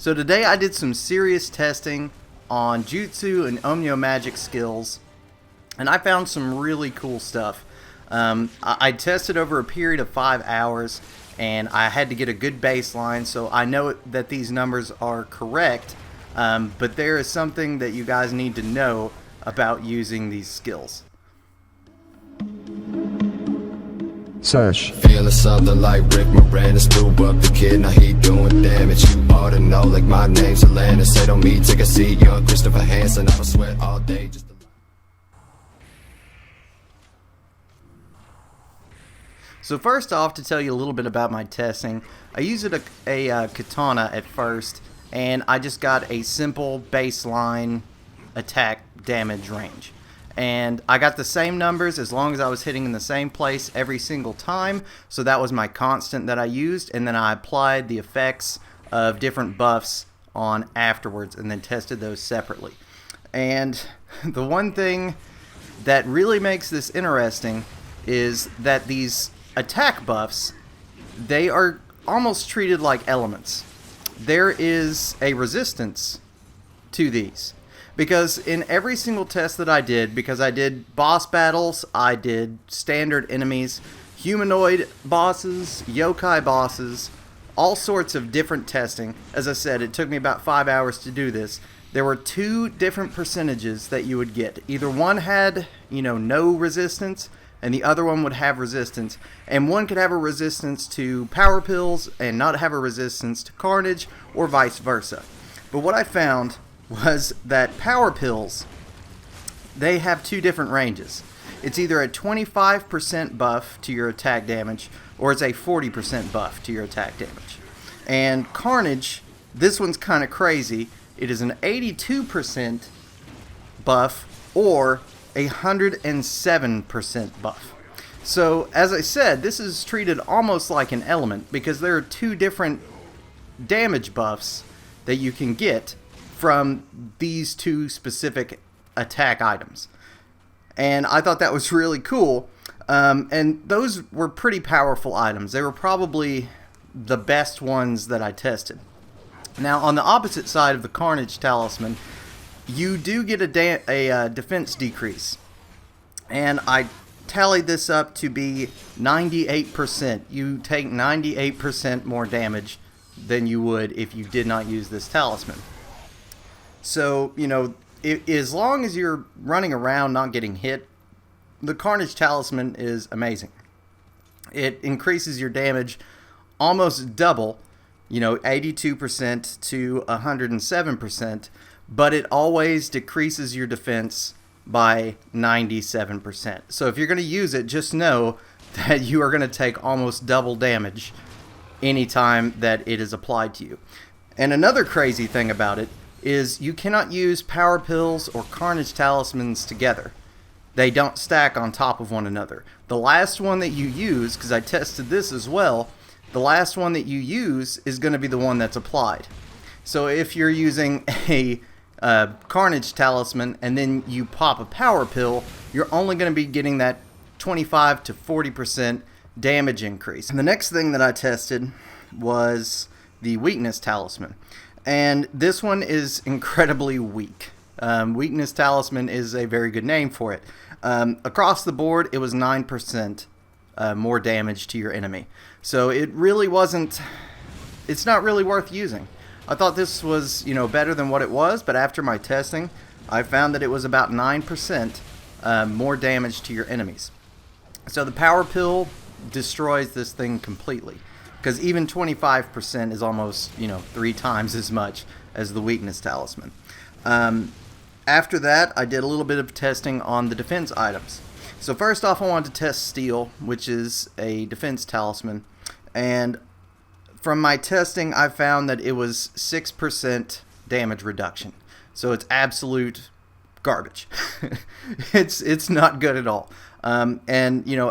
So today I did some serious testing on Jutsu and Onmyo magic skills, and I found some really cool stuff. I tested over a period of 5 hours, and I had to get a good baseline, so I know that these numbers are correct, but there is something that you guys need to know about using these skills. Search. Feeling something like Rick Moranis, blew up the kid, now he doing damage. You ought to know, like my name's Alanis. Say don't me, take a seat, young Christopher Hansen. I don't sweat all day just to... So first off, to tell you a little bit about my testing, I used a katana at first, and I just got a simple baseline attack damage range. And I got the same numbers as long as I was hitting in the same place every single time, so that was my constant that I used, and then I applied the effects of different buffs on afterwards and then tested those separately. And the one thing that really makes this interesting is that these attack buffs, they are almost treated like elements. There is a resistance to these. Because in every single test that I did, because I did boss battles, I did standard enemies, humanoid bosses, yokai bosses, all sorts of different testing. As I said, it took me about 5 hours to do this. There were two different percentages that you would get. Either one had, no resistance, and the other one would have resistance. And one could have a resistance to power pills and not have a resistance to Carnage, or vice versa. But what I found was that power pills, they have two different ranges. It's either a 25% buff to your attack damage, or it's a 40% buff to your attack damage. And Carnage, this one's kind of crazy. It is an 82% buff or 107% buff. So, as I said, this is treated almost like an element because there are two different damage buffs that you can get from these two specific attack items. And I thought that was really cool. And those were pretty powerful items. They were probably the best ones that I tested. Now, on the opposite side of the Carnage Talisman, you do get a defense decrease. And I tallied this up to be 98%. You take 98% more damage than you would if you did not use this talisman. So, as long as you're running around not getting hit, the Carnage Talisman is amazing. It increases your damage almost double, 82% to 107%, but it always decreases your defense by 97%. So if you're going to use it, just know that you are going to take almost double damage anytime that it is applied to you. And another crazy thing about it is you cannot use power pills or Carnage Talismans together. They don't stack on top of one another. The last one that you use, because I tested this as well, the last one that you use is going to be the one that's applied. So if you're using a Carnage Talisman and then you pop a power pill, you're only going to be getting that 25 to 40% damage increase. And the next thing that I tested was the Weakness Talisman. And this one is incredibly weak. Weakness Talisman is a very good name for it. Across the board, it was 9% more damage to your enemy. So it really wasn't, it's not really worth using. I thought this was, better than what it was, but after my testing, I found that it was about 9% more damage to your enemies. So the power pill destroys this thing completely. Because even 25% is almost, 3 times as much as the Weakness Talisman. After that, I did a little bit of testing on the defense items. So first off, I wanted to test Steel, which is a defense talisman. And from my testing, I found that it was 6% damage reduction. So it's absolute garbage. It's not good at all. And,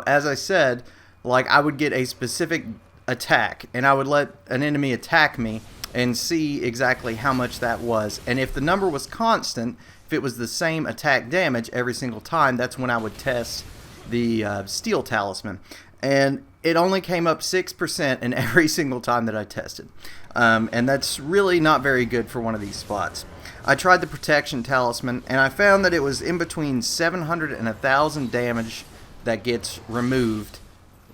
as I said, I would get a specific attack, and I would let an enemy attack me and see exactly how much that was. And if the number was constant, if it was the same attack damage every single time, that's when I would test the Steel Talisman. and it only came up 6% in every single time that I tested. And that's really not very good for one of these spots. I tried the Protection Talisman, and I found that it was in between 700 and 1,000 damage that gets removed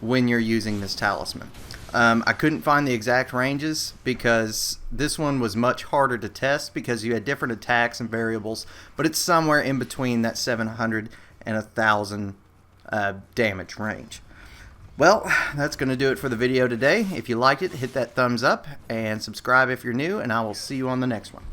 when you're using this talisman. I couldn't find the exact ranges because this one was much harder to test because you had different attacks and variables, but it's somewhere in between that 700 and 1,000 damage range. Well, that's going to do it for the video today. If you liked it, hit that thumbs up and subscribe if you're new, and I will see you on the next one.